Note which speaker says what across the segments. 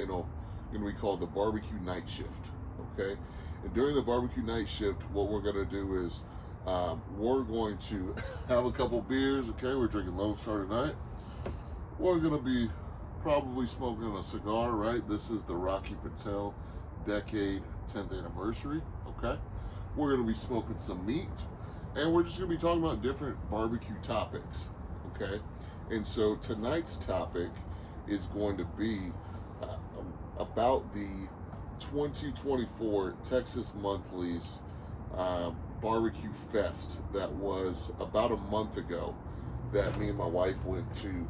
Speaker 1: Going to be called the BBQ Night Shift. Okay, and during the BBQ Night Shift, what we're going to do is we're going to have a couple beers. Okay, we're drinking Lone Star tonight. We're going to be probably smoking a cigar. Right, this is the Rocky Patel Decade 10th Anniversary. Okay, we're going to be smoking some meat, and we're just going to be talking about different barbecue topics. Okay, and so tonight's topic is going to be about the 2024 Texas Monthly's Barbecue Fest that was about a month ago that me and my wife went to,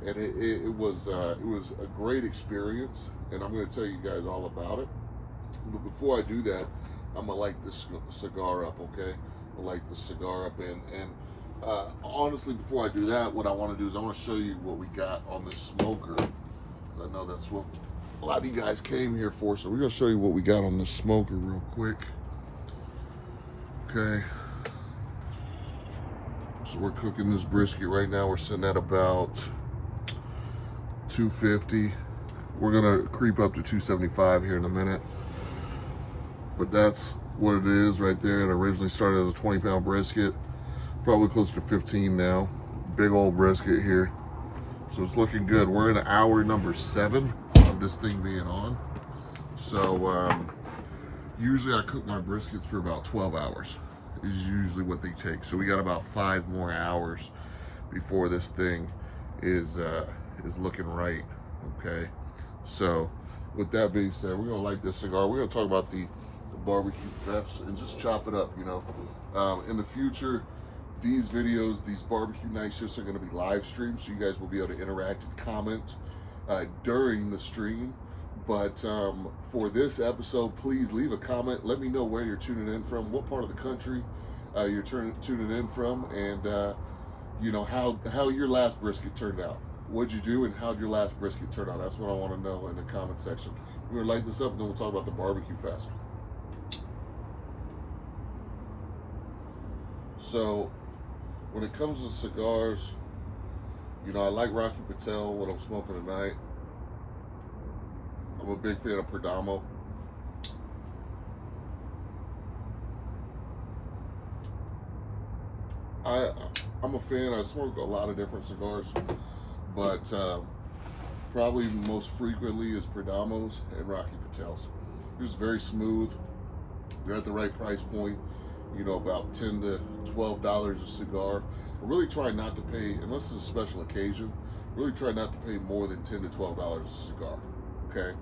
Speaker 1: and it was a great experience, and I'm going to tell you guys all about it. But before I do that, I'm gonna light this cigar up. Okay, I'll light the cigar up, and honestly, before I do that, what I want to do is I want to show you what we got on this smoker, because I know that's what a lot of you guys came here for. So we're gonna show you what we got on this smoker real quick. Okay, so we're cooking this brisket right now. We're sitting at about 250. We're gonna creep up to 275 here in a minute, but that's what it is right there. It originally started as a 20-pound brisket, probably closer to 15 now. Big old brisket here, so it's looking good. We're in hour number 7 of this thing being on. So usually I cook my briskets for about 12 hours is usually what they take. So we got about 5 more hours before this thing is looking right. Okay, so with that being said, we're gonna light this cigar. We're gonna talk about the Barbecue Fest and just chop it up. You know, in the future, these videos, these barbecue night shifts are going to be live streamed, so you guys will be able to interact and comment during the stream. But for this episode, please leave a comment. Let me know where you're tuning in from, what part of the country you're tuning in from, and you know how your last brisket turned out. What'd you do, and how'd your last brisket turn out? That's what I want to know in the comment section. We're gonna light this up, and then we'll talk about the Barbecue Fest. So, when it comes to cigars, you know, I like Rocky Patel, what I'm smoking tonight. I'm a big fan of Perdomo. I'm a fan. I smoke a lot of different cigars, but probably most frequently is Perdomos and Rocky Patels. Just very smooth. They're at the right price point. You know, about $10 to $12 a cigar. I really try not to pay, unless it's a special occasion, really try not to pay more than $10 to $12 a cigar. Okay,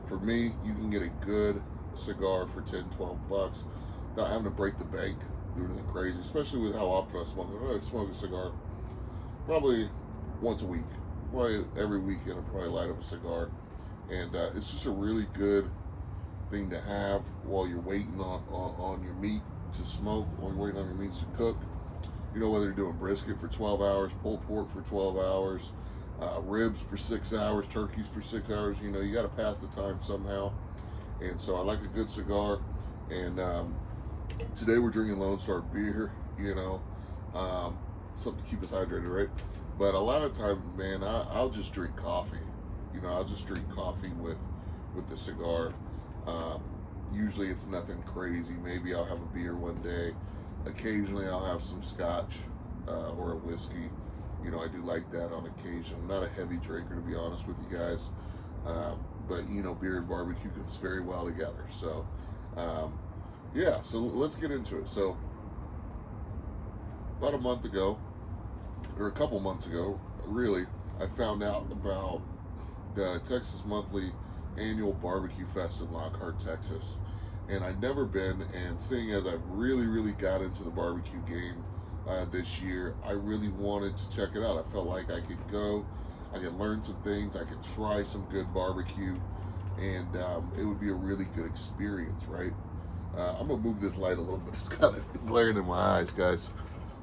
Speaker 1: for me, you can get a good cigar for 10, 12 bucks without having to break the bank, do anything crazy, especially with how often I smoke. I smoke a cigar probably once a week. Probably every weekend I probably light up a cigar, and it's just a really good thing to have while you're waiting on your meat to smoke, while you're waiting on your meats to cook. You know, whether you're doing brisket for 12 hours, pulled pork for 12 hours, ribs for 6 hours, turkeys for 6 hours, you know, you got to pass the time somehow. And so I like a good cigar. And today we're drinking Lone Star beer, you know, something to keep us hydrated, right? But a lot of times, man, I'll just drink coffee. You know, I'll just drink coffee with the cigar. Usually it's nothing crazy. Maybe I'll have a beer one day. Occasionally I'll have some scotch or a whiskey. You know, I do like that on occasion. I'm not a heavy drinker, to be honest with you guys. But, you know, beer and barbecue goes very well together. So, yeah, so let's get into it. So, about a month ago, or a couple months ago, really, I found out about the Texas Monthly annual Barbecue Fest in Lockhart, Texas. And I'd never been, and seeing as I've really got into the barbecue game this year, I really wanted to check it out. I felt like I could go, I could learn some things, I could try some good barbecue, and it would be a really good experience, right? I'm gonna move this light a little bit. It's kind of glaring in my eyes, guys.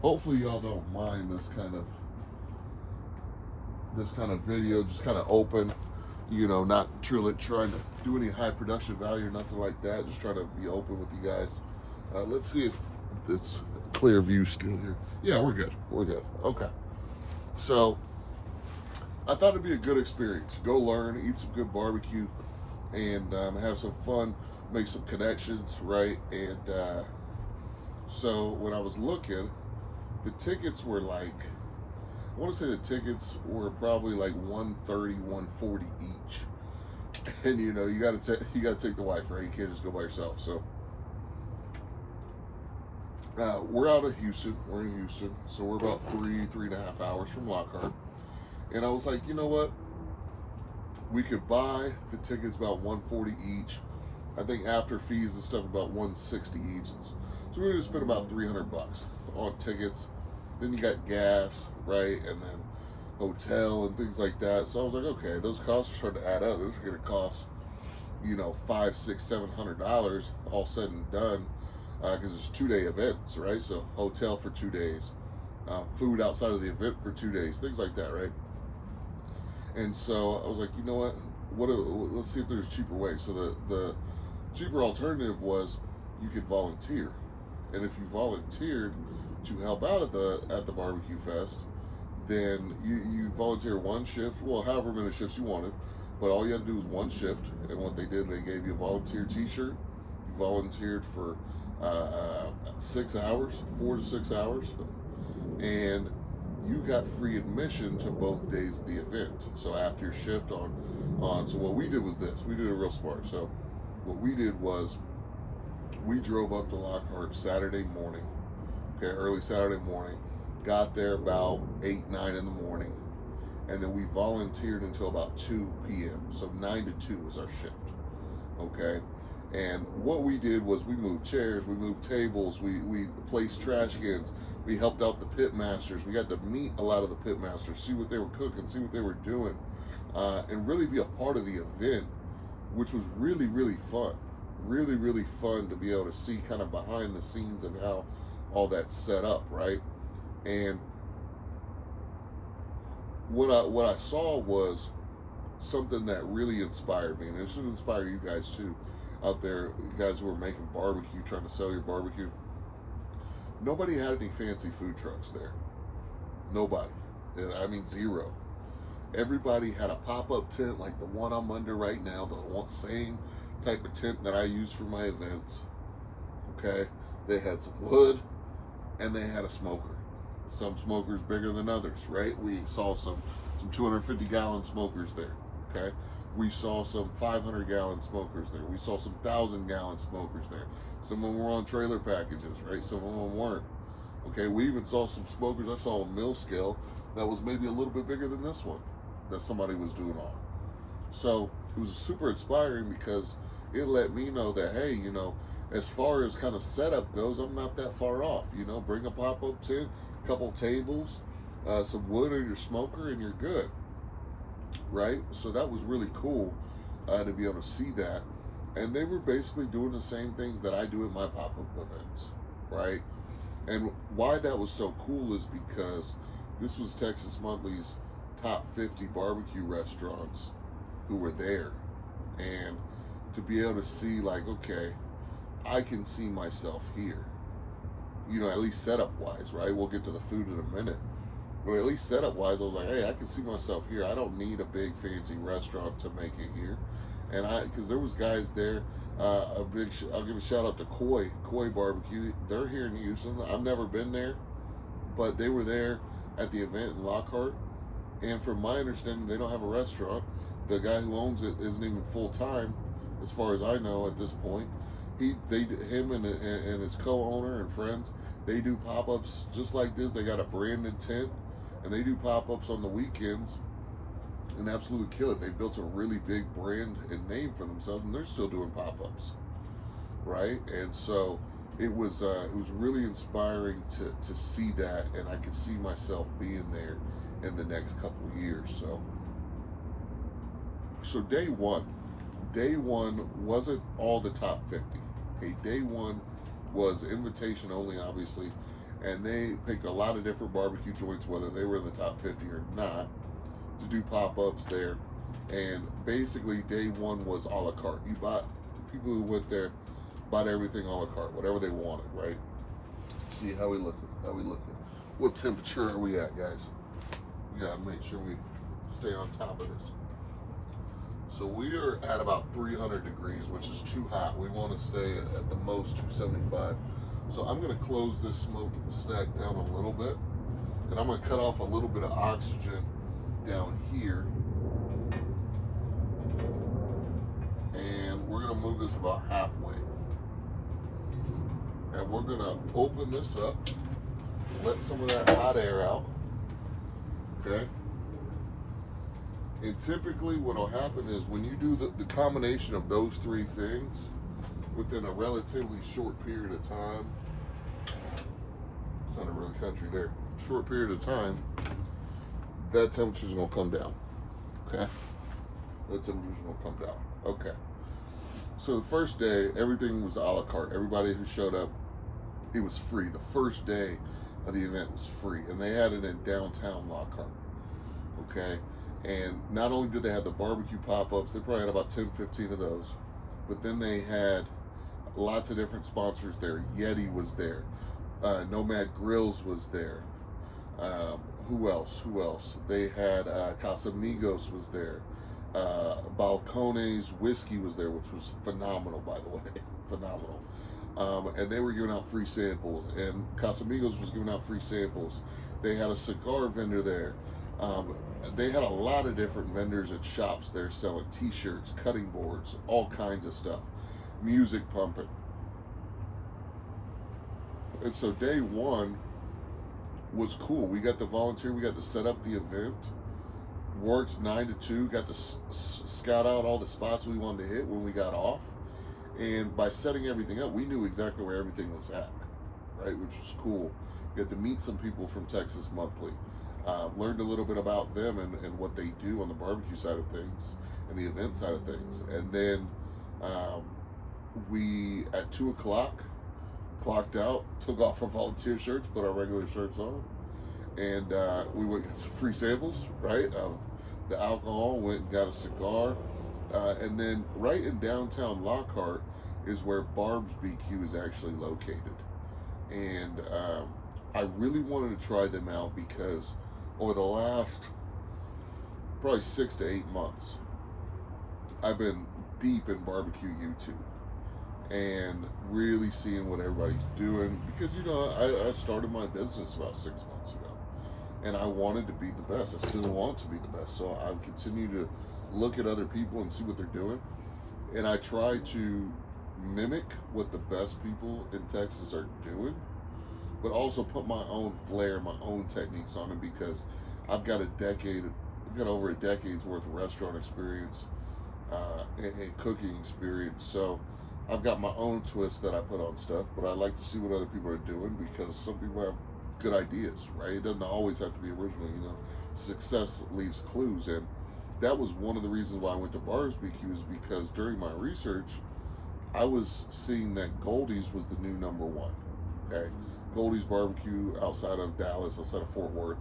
Speaker 1: Hopefully y'all don't mind this kind of video, just kind of open. You know, not truly trying to do any high production value or nothing like that. Just trying to be open with you guys. Let's see if it's clear view still here. Yeah, we're good. We're good. Okay. So I thought it'd be a good experience. Go learn, eat some good barbecue, and have some fun, make some connections, right? And so when I was looking, the tickets were like, I want to say the tickets were probably like 130, 140 each. And you know, you gotta take the wife, right? You can't just go by yourself. So we're out of Houston. We're in Houston, so we're about 3.5 hours from Lockhart. And I was like, you know what? We could buy the tickets about 140 each. I think after fees and stuff, about 160 each. So we're gonna spend about $300 on tickets. Then you got gas, right, and then hotel and things like that. So I was like, okay, those costs are starting to add up. Those are gonna cost, you know, $500, $600, $700 all said and done, because it's 2-day events, right? So hotel for 2 days, food outside of the event for 2 days, things like that, right? And so I was like, you know what? Let's see if there's a cheaper way. So the cheaper alternative was you could volunteer, and if you volunteered to help out at the barbecue fest, then you volunteer one shift, well, however many shifts you wanted, but all you had to do was one shift. And what they did, they gave you a volunteer T-shirt. You volunteered for 6 hours, 4 to 6 hours, and you got free admission to both days of the event. So after your shift so what we did was this. We did it real smart. So what we did was we drove up to Lockhart Saturday morning, okay, early Saturday morning, got there about 8, 9 in the morning, and then we volunteered until about 2 p.m. So 9 to 2 was our shift, okay? And what we did was we moved chairs, we moved tables, we placed trash cans, we helped out the pit masters. We got to meet a lot of the pit masters, see what they were cooking, see what they were doing, and really be a part of the event, which was really, really fun. Really, really fun to be able to see kind of behind the scenes of how all that's set up, right? And what I saw was something that really inspired me, and it should inspire you guys too, out there, you guys who are making barbecue, trying to sell your barbecue. Nobody had any fancy food trucks there. Nobody. I mean, zero. Everybody had a pop-up tent like the one I'm under right now, the same type of tent that I use for my events. Okay? They had some wood, and they had a smoker. Some smokers bigger than others, right? We saw some 250-gallon smokers there. Okay? We saw some 500-gallon smokers there. We saw some 1,000-gallon smokers there. Some of them were on trailer packages, right? Some of them weren't. Okay, we even saw some smokers. I saw a mill scale that was maybe a little bit bigger than this one that somebody was doing on. So it was super inspiring because it let me know that, hey, you know, as far as kind of setup goes, I'm not that far off. You know, bring a pop-up tent, a couple tables, some wood in your smoker, and you're good. Right? So that was really cool to be able to see that. And they were basically doing the same things that I do at my pop-up events, right? And why that was so cool is because this was Texas Monthly's top 50 barbecue restaurants who were there. And to be able to see, like, okay, I can see myself here. You know, at least setup-wise, right? We'll get to the food in a minute. But at least setup-wise, I was like, hey, I can see myself here. I don't need a big fancy restaurant to make it here. And because there was guys there, I'll give a shout out to Koi Barbecue. They're here in Houston. I've never been there, but they were there at the event in Lockhart. And from my understanding, they don't have a restaurant. The guy who owns it isn't even full-time, as far as I know at this point. Him and his co-owner and friends, they do pop-ups just like this. They got a branded tent, and they do pop-ups on the weekends and absolutely kill it. They built a really big brand and name for themselves, and they're still doing pop-ups, right? And so it was really inspiring to see that, and I could see myself being there in the next couple of years. So day one wasn't all the top 50. Okay, day one was invitation only, obviously, and they picked a lot of different barbecue joints, whether they were in the top 50 or not, to do pop-ups there. And basically day one was a la carte. People who went there bought everything a la carte, whatever they wanted, right? See how we looking. What temperature are we at, guys? We gotta make sure we stay on top of this. So we are at about 300 degrees, which is too hot. We want to stay at the most 275. So I'm going to close this smoke stack down a little bit, and I'm going to cut off a little bit of oxygen down here. And we're going to move this about halfway. And we're going to open this up, let some of that hot air out. Okay? And typically what will happen is when you do the combination of those three things within a relatively short period of time, it's not a real country there, short period of time, that temperature is going to come down. Okay? That temperature is going to come down. Okay. So the first day, everything was a la carte. Everybody who showed up, it was free. The first day of the event was free. And they had it in downtown Lockhart. Okay? And not only did they have the barbecue pop-ups, they probably had about 10, 15 of those. But then they had lots of different sponsors there. Yeti was there. Nomad Grills was there. Who else? They had Casamigos was there. Balcones Whiskey was there, which was phenomenal, by the way. Phenomenal. And they were giving out free samples. And Casamigos was giving out free samples. They had a cigar vendor there. They had a lot of different vendors at shops there selling t-shirts, cutting boards, all kinds of stuff. Music pumping. And so day one was cool. We got to volunteer. We got to set up the event. Worked 9 to 2. Got to scout out all the spots we wanted to hit when we got off. And by setting everything up, we knew exactly where everything was at, right? Which was cool. Got to meet some people from Texas Monthly. Learned a little bit about them and what they do on the barbecue side of things and the event side of things. And then we, at 2 o'clock, clocked out, took off our volunteer shirts, put our regular shirts on, and we went and got some free samples, right? The alcohol, went and got a cigar. And then right in downtown Lockhart is where Barbs BQ is actually located. And I really wanted to try them out because over the last probably 6 to 8 months, I've been deep in barbecue YouTube and really seeing what everybody's doing because, you know, I started my business about 6 months ago and I wanted to be the best. I still want to be the best. So I continue to look at other people and see what they're doing. And I try to mimic what the best people in Texas are doing, but also put my own flair, my own techniques on it because I've got over a decade's worth of restaurant experience and cooking experience. So I've got my own twist that I put on stuff, but I like to see what other people are doing because some people have good ideas, right? It doesn't always have to be original, you know. Success leaves clues, and that was one of the reasons why I went to Barbs BQ is because during my research, I was seeing that Goldie's was the new number one, okay? Goldie's Barbecue outside of Dallas, outside of Fort Worth,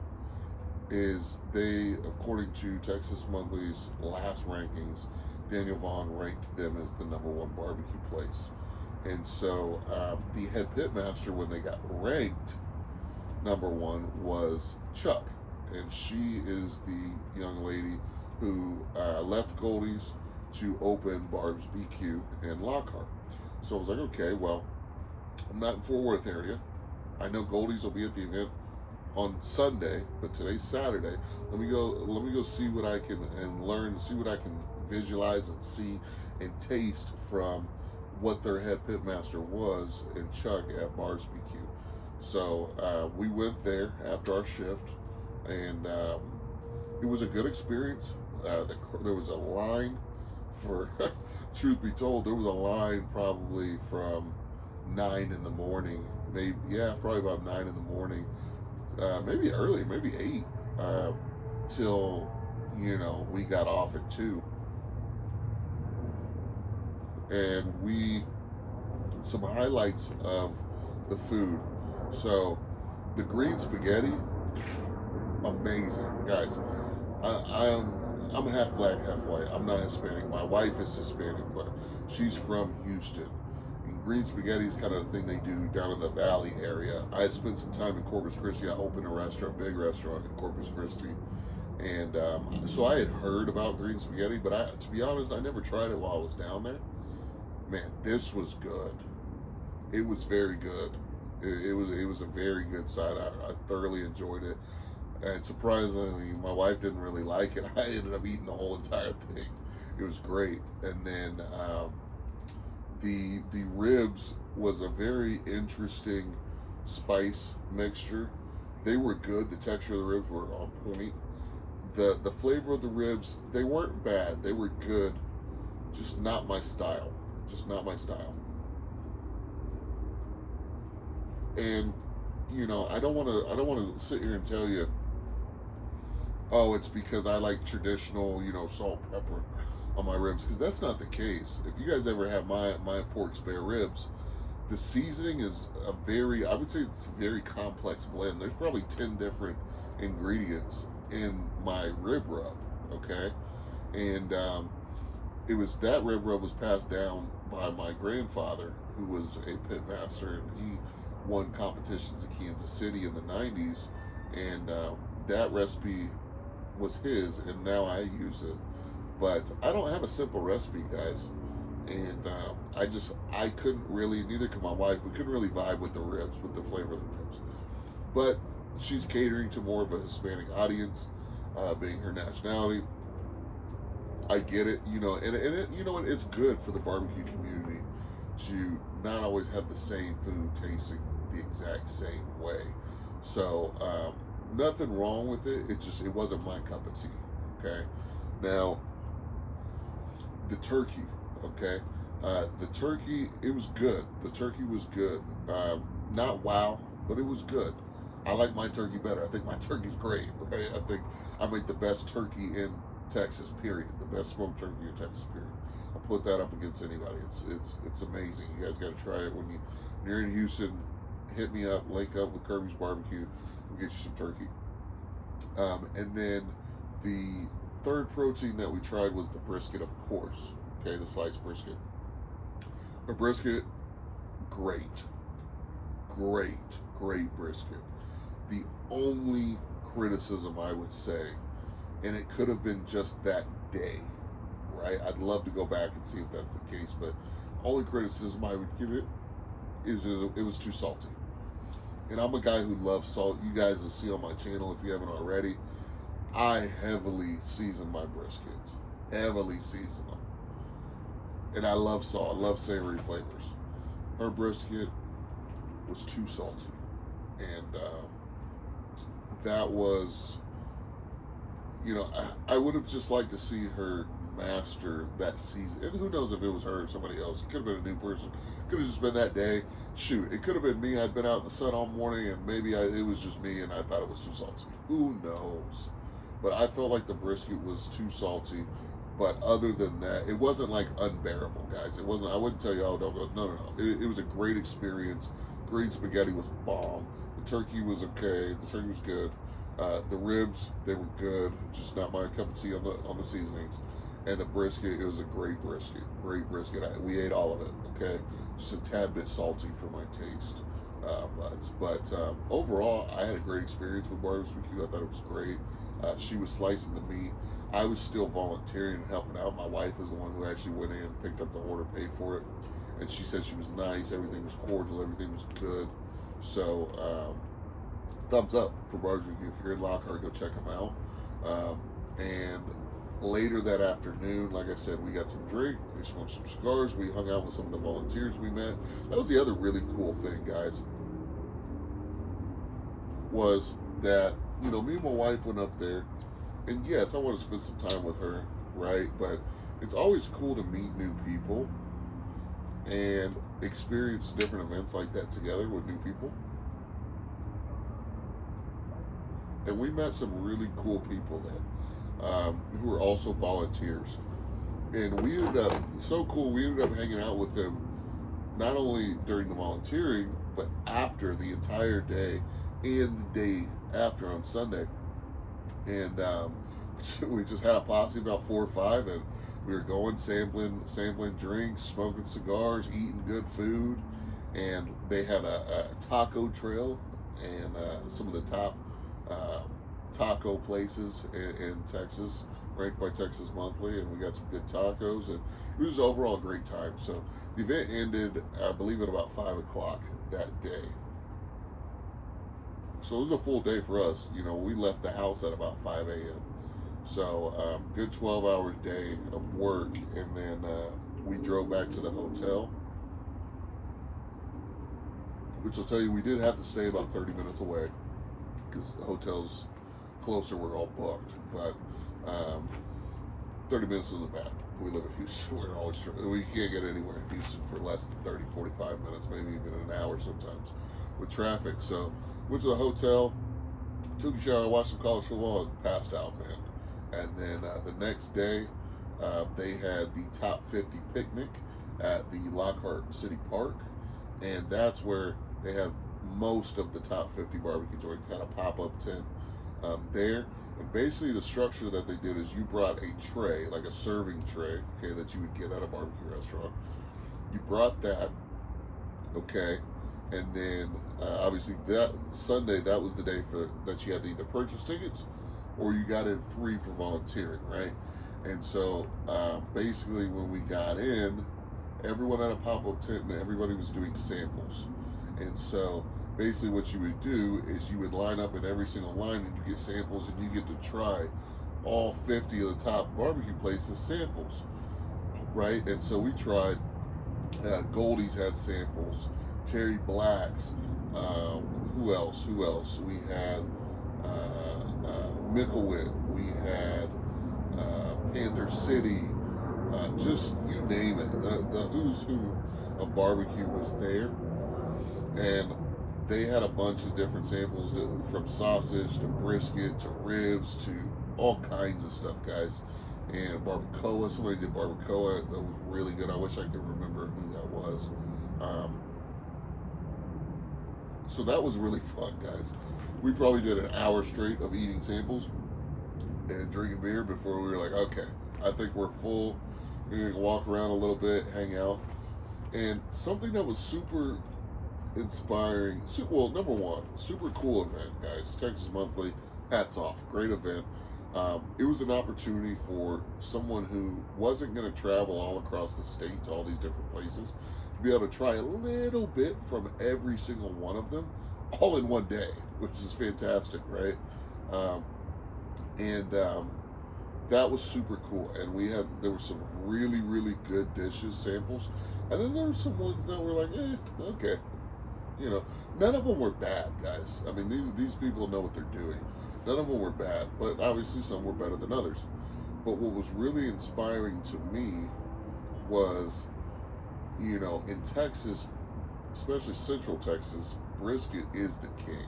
Speaker 1: is they, according to Texas Monthly's last rankings, Daniel Vaughn ranked them as the number one barbecue place. And so the head pitmaster, when they got ranked number one, was Chuck. And she is the young lady who left Goldie's to open Barbs BQ in Lockhart. So I was like, okay, well, I'm not in Fort Worth area. I know Goldie's will be at the event on Sunday, but today's Saturday. Let me go see what I can and learn, see what I can visualize and see and taste from what their head pitmaster was in Chuck at Barbs BQ. So we went there after our shift, and it was a good experience. There was a line for, truth be told, there was a line probably from 9 in the morning, probably about 9 in the morning, maybe earlier, maybe 8, till, you know, we got off at 2. And some highlights of the food. So the green spaghetti, amazing, guys. I'm half black, half white. I'm not Hispanic. My wife is Hispanic, but she's from Houston. And green spaghetti is kind of the thing they do down in the Valley area. I spent some time in Corpus Christi. I opened a restaurant, big restaurant in Corpus Christi, And so I had heard about green spaghetti, but to be honest, I never tried it while I was down there. Man, this was good. It was very good. It was a very good side. I thoroughly enjoyed it, and surprisingly, my wife didn't really like it. I ended up eating the whole entire thing. It was great. And then the ribs was a very interesting spice mixture. They were good. The texture of the ribs were on point. The flavor of the ribs, they weren't bad. They were good. Just not my style. Just not my style. And I don't want to sit here and tell you, oh, it's because I like traditional, salt, pepper on my ribs, because that's not the case. If you guys ever have my pork spare ribs, the seasoning is I would say it's a very complex blend. There's probably 10 different ingredients in my rib rub, okay? And it was that rib rub was passed down by my grandfather, who was a pit master, and he won competitions in Kansas City in the 90s, and that recipe was his, and now I use it. But I don't have a simple recipe, guys, and I couldn't really, neither could my wife, we couldn't really vibe with the ribs, with the flavor of the ribs. But she's catering to more of a Hispanic audience, being her nationality. I get it, and it, it's good for the barbecue community to not always have the same food tasting the exact same way. So nothing wrong with it. It wasn't my cup of tea. Okay. Now the turkey. Okay. The turkey, it was good. The turkey was good. Not wow, but it was good. I like my turkey better. I think my turkey's great. Right. I think I make the best turkey in Texas. Period. The best smoked turkey in Texas. Period. I'll put that up against anybody. It's amazing. You guys got to try it when you're in Houston. Hit me up. Link up with Kirby's Barbecue. We'll get you some turkey. And then the third protein that we tried was the brisket, of course. Okay, the sliced brisket. A brisket, great brisket. The only criticism I would say, and it could have been just that day, right? I'd love to go back and see if that's the case, but only criticism I would give it is it was too salty. And I'm a guy who loves salt. You guys will see on my channel, if you haven't already, I heavily season my briskets. Heavily season them. And I love salt. I love savory flavors. Her brisket was too salty. And that was, I would have just liked to see her master that season. And who knows if it was her or somebody else. It could have been a new person. It could have just been that day. Shoot, it could have been me. I'd been out in the sun all morning, and maybe it was just me, and I thought it was too salty. Who knows? But I felt like the brisket was too salty. But other than that, it wasn't like unbearable, guys. It wasn't. I wouldn't tell you, oh, don't go. No. It was a great experience. Green spaghetti was bomb. The turkey was okay. The turkey was good. The ribs, they were good. Just not my cup of tea on the seasonings. And the brisket, it was a great brisket. Great brisket. We ate all of it. Okay, just a tad bit salty for my taste. But overall, I had a great experience with Barbs BQ. I thought it was great. She was slicing the meat. I was still volunteering and helping out. My wife was the one who actually went in, picked up the order, paid for it, and she said she was nice. Everything was cordial. Everything was good. So thumbs up for Barbs BQ. If you're in Lockhart, go check them out. And later that afternoon, like I said, we got some drink. We smoked some cigars. We hung out with some of the volunteers we met. That was the other really cool thing, guys, was that, me and my wife went up there. And yes, I want to spend some time with her, right? But it's always cool to meet new people and experience different events like that together with new people. And we met some really cool people there who were also volunteers. And we ended up, so cool, we ended up hanging out with them not only during the volunteering, but after the entire day and the day after on Sunday. And we just had a posse, about 4 or 5, and we were going sampling drinks, smoking cigars, eating good food. And they had a taco trail, and some of the top taco places in Texas, ranked by Texas Monthly, and we got some good tacos, and it was overall a great time. So the event ended, I believe, at about 5 o'clock that day. So it was a full day for us. You know, we left the house at about 5 a.m. So good 12-hour day of work, and then we drove back to the hotel, which will tell you we did have to stay about 30 minutes away because the hotels closer were all booked. But 30 minutes isn't bad. We live in Houston. We can't get anywhere in Houston for less than 30, 45 minutes, maybe even an hour sometimes with traffic. So went to the hotel, took a shower, watched some college football, and passed out, man. And then the next day, they had the top 50 picnic at the Lockhart City Park, and that's where they had most of the top 50 barbecue joints. Had a pop-up tent there, and basically the structure that they did is you brought a tray, like a serving tray, okay, that you would get at a barbecue restaurant. You brought that, okay, and then obviously that Sunday, that was the day that you had to either purchase tickets or you got in free for volunteering, right? And so basically when we got in, everyone had a pop-up tent and everybody was doing samples. And so basically what you would do is you would line up in every single line and you get samples, and you get to try all 50 of the top barbecue places samples, right? And so we tried, Goldie's had samples, Terry Black's, who else? We had Micklewit, we had Panther City, just you name it. The who's who of barbecue was there, and they had a bunch of different samples, from sausage to brisket to ribs to all kinds of stuff, guys. And barbacoa, somebody did barbacoa that was really good. I wish I could remember who that was. So that was really fun, guys. We probably did an hour straight of eating samples and drinking beer before we were like, okay, I think we're full. We're gonna walk around a little bit, hang out. And something that was super inspiring, well, number one, super cool event, guys. Texas Monthly, hats off, great event. It was an opportunity for someone who wasn't going to travel all across the state to all these different places to be able to try a little bit from every single one of them all in one day, which is fantastic, right? That was super cool. And there were some really, really good dishes, samples, and then there were some ones that were like, okay. You know, none of them were bad, guys. I mean, these people know what they're doing. None of them were bad, but obviously some were better than others. But what was really inspiring to me was, you know, in Texas, especially Central Texas, brisket is the king.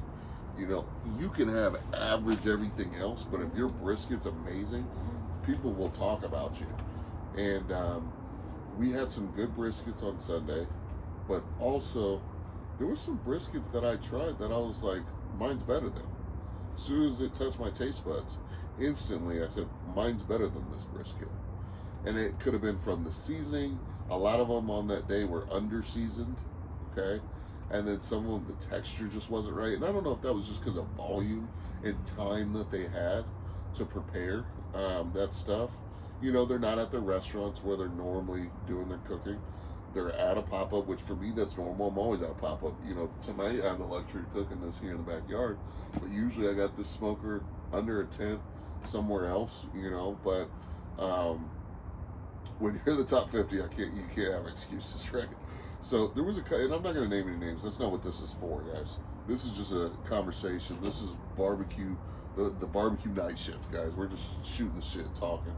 Speaker 1: You know, you can have average everything else, but if your brisket's amazing, people will talk about you. And we had some good briskets on Sunday, but also there were some briskets that I tried that I was like, mine's better than. As soon as it touched my taste buds, instantly I said, mine's better than this brisket. And it could have been from the seasoning. A lot of them on that day were under-seasoned, okay? And then some of them, the texture just wasn't right. And I don't know if that was just because of volume and time that they had to prepare that stuff. You know, they're not at the restaurants where they're normally doing their cooking. They're at a pop-up, which for me, that's normal. I'm always at a pop-up. You know, tonight I have the luxury of cooking this here in the backyard. But usually I got this smoker under a tent somewhere else, you know. But when you're the top 50, you can't have excuses, right? So there was and I'm not going to name any names. That's not what this is for, guys. This is just a conversation. This is barbecue, the BBQ Night Shift, guys. We're just shooting the shit, talking.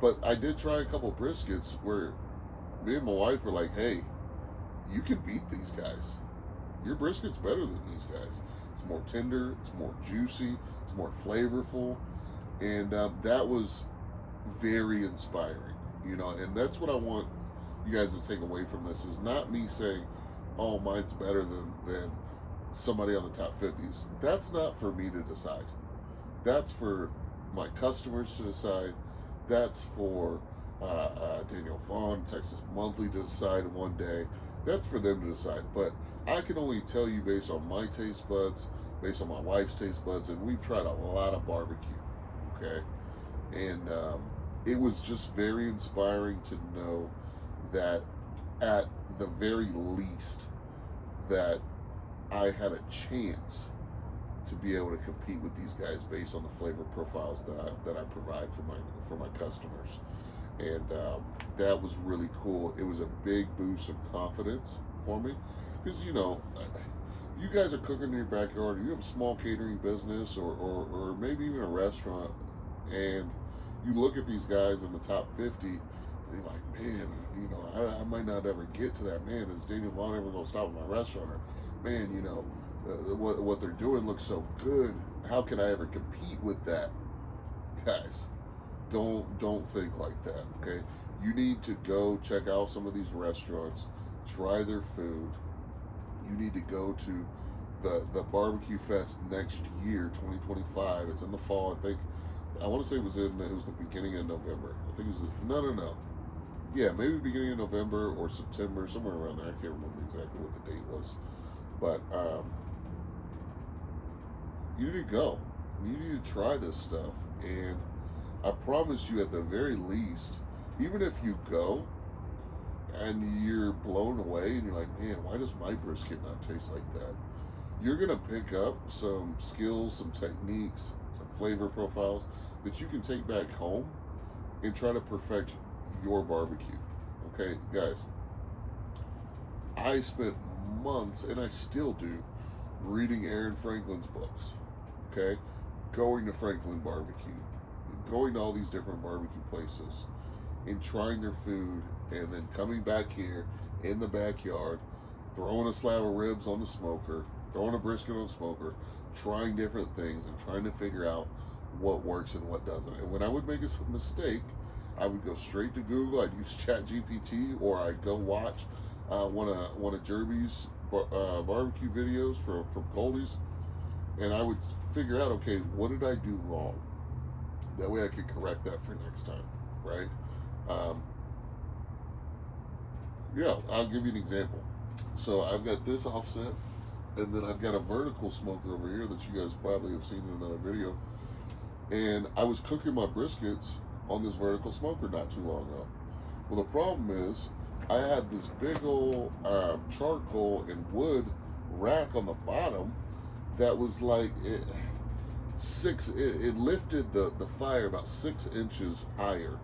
Speaker 1: But I did try a couple briskets where me and my wife were like, hey, you can beat these guys. Your brisket's better than these guys. It's more tender, it's more juicy, it's more flavorful, and that was very inspiring, you know. And that's what I want you guys to take away from this, is not me saying, oh, mine's better than somebody on the top 50s. That's not for me to decide. That's for my customers to decide. That's for Daniel Vaughn, Texas Monthly, to decide one day. That's for them to decide. But I can only tell you based on my taste buds, based on my wife's taste buds, and we've tried a lot of barbecue. Okay, and it was just very inspiring to know that at the very least that I had a chance to be able to compete with these guys based on the flavor profiles that I provide for my customers, and that was really cool. It was a big boost of confidence for me, because you guys are cooking in your backyard, or you have a small catering business, or maybe even a restaurant, and you look at these guys in the top 50, and you're like, man, I might not ever get to that. Man, is Daniel Vaughn ever gonna stop at my restaurant? Or, man, what they're doing looks so good. How can I ever compete with that? Guys, don't think like that. Okay, you need to go check out some of these restaurants, try their food. You need to go to the Barbecue Fest next year, 2025. It's in the fall, I think. I want to say it was the beginning of November. I think it was no. Yeah, maybe the beginning of November or September, somewhere around there. I can't remember exactly what the date was. But you need to go. You need to try this stuff. And I promise you, at the very least, even if you go and you're blown away and you're like, man, why does my brisket not taste like that? You're going to pick up some skills, some techniques, some flavor profiles that you can take back home and try to perfect your barbecue. Okay, guys, I spent months, and I still do, reading Aaron Franklin's books. Okay, going to Franklin Barbecue, going to all these different barbecue places, and trying their food, and then coming back here in the backyard, throwing a slab of ribs on the smoker, throwing a brisket on the smoker, trying different things, and trying to figure out what works and what doesn't. And when I would make a mistake, I would go straight to Google. I'd use ChatGPT, or I'd go watch one of Jerby's barbecue videos from Goldie's, and I would figure out, okay, what did I do wrong? That way I could correct that for next time, right? Yeah, I'll give you an example. So I've got this offset, and then I've got a vertical smoker over here that you guys probably have seen in another video. And I was cooking my briskets on this vertical smoker not too long ago. Well, the problem is I had this big old charcoal and wood rack on the bottom that was like it lifted the fire about 6 inches higher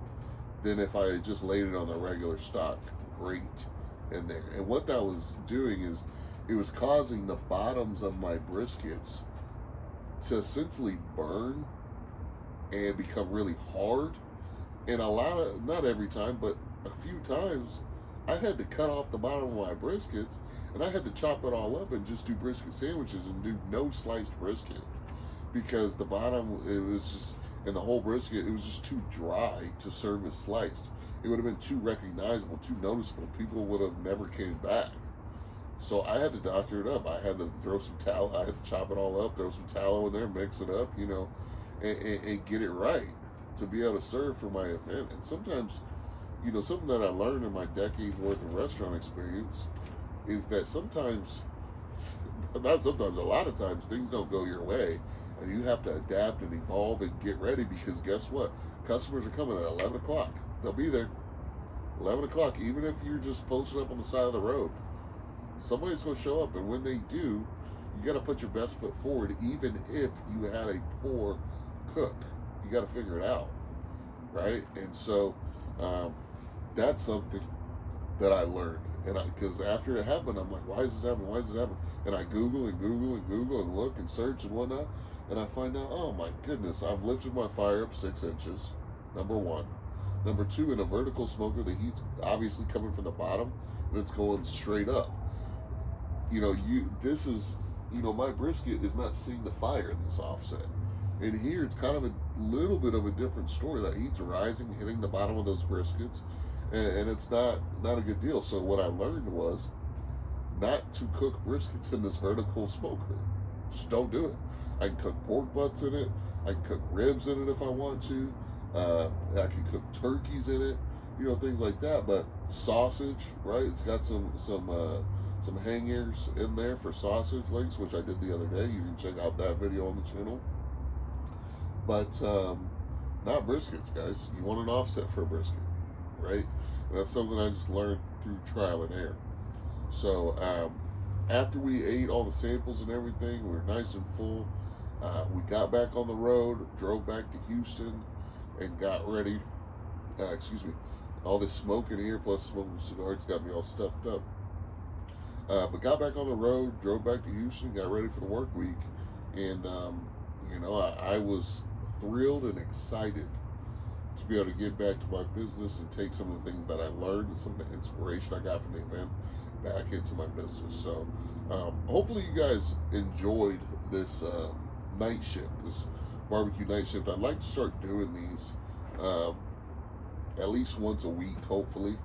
Speaker 1: than if I had just laid it on the regular stock grate in there. And what that was doing is it was causing the bottoms of my briskets to essentially burn and become really hard. And not every time, but a few times, I had to cut off the bottom of my briskets, and I had to chop it all up and just do brisket sandwiches and do no sliced brisket, because the bottom, it was just, and the whole brisket, it was just too dry to serve as sliced. It would have been too recognizable, too noticeable. People would have never came back. So I had to doctor it up. I had to throw some tallow. I had to chop it all up, throw some tallow in there, mix it up, and get it right to be able to serve for my event. And sometimes, something that I learned in my decades worth of restaurant experience is that a lot of times things don't go your way, and you have to adapt and evolve and get ready, because guess what? Customers are coming at 11 o'clock. They'll be there 11 o'clock, even if you're just posted up on the side of the road. Somebody's going to show up, and when they do, you got to put your best foot forward, even if you had a poor cook. You got to figure it out, right? And so that's something that I learned, and because after it happened, I'm like, why is this happening? Why is this happening? And I Google and look and search and whatnot, and I find out, oh my goodness, I've lifted my fire up 6 inches. Number one. Number two, in a vertical smoker, the heat's obviously coming from the bottom, and it's going straight up. My brisket is not seeing the fire in this offset. And here it's kind of a little bit of a different story. That heat's rising, hitting the bottom of those briskets, and it's not a good deal. So what I learned was not to cook briskets in this vertical smoker. Just don't do it. I can cook pork butts in it. I can cook ribs in it if I want to. I can cook turkeys in it, things like that. But sausage, right? It's got some some hangers in there for sausage links, which I did the other day. You can check out that video on the channel. But not briskets, guys. You want an offset for a brisket, right? And that's something I just learned through trial and error. So after we ate all the samples and everything, we were nice and full. We got back on the road, drove back to Houston, and got ready. All this smoke in here, plus smoking cigars, got me all stuffed up. But got back on the road, drove back to Houston, got ready for the work week, and I was thrilled and excited to be able to get back to my business and take some of the things that I learned and some of the inspiration I got from the event back into my business. So hopefully you guys enjoyed this night shift, this barbecue night shift. I'd like to start doing these at least once a week, hopefully,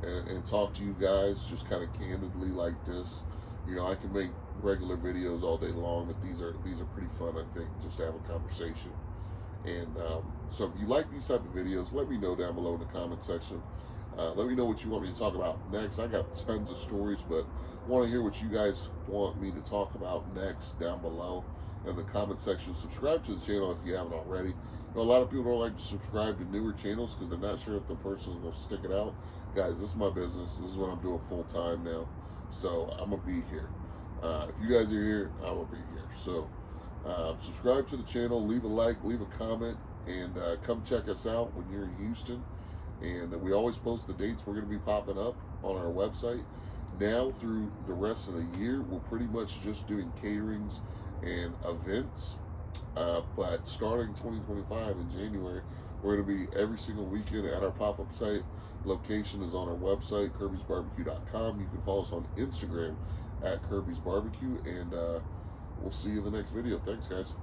Speaker 1: and talk to you guys just kind of candidly like this. I can make regular videos all day long, but these are pretty fun, I think, just to have a conversation. And so if you like these type of videos, let me know down below in the comment section. Let me know what you want me to talk about next. I got tons of stories, but I want to hear what you guys want me to talk about next down below in the comment section. Subscribe to the channel if you haven't already. A lot of people don't like to subscribe to newer channels because they're not sure if the person's going to stick it out. Guys, this is my business. This is what I'm doing full time now. So I'm going to be here. If you guys are here, I'm going to be here. So subscribe to the channel, leave a like, leave a comment, and come check us out when you're in Houston. And we always post the dates we're going to be popping up on our website. Now through the rest of the year, we're pretty much just doing caterings and events. But starting 2025 in January, we're going to be every single weekend at our pop-up site. Location is on our website, kirbysbarbq.com. You can follow us on Instagram at Kirby's Barbecue, and we'll see you in the next video. Thanks, guys.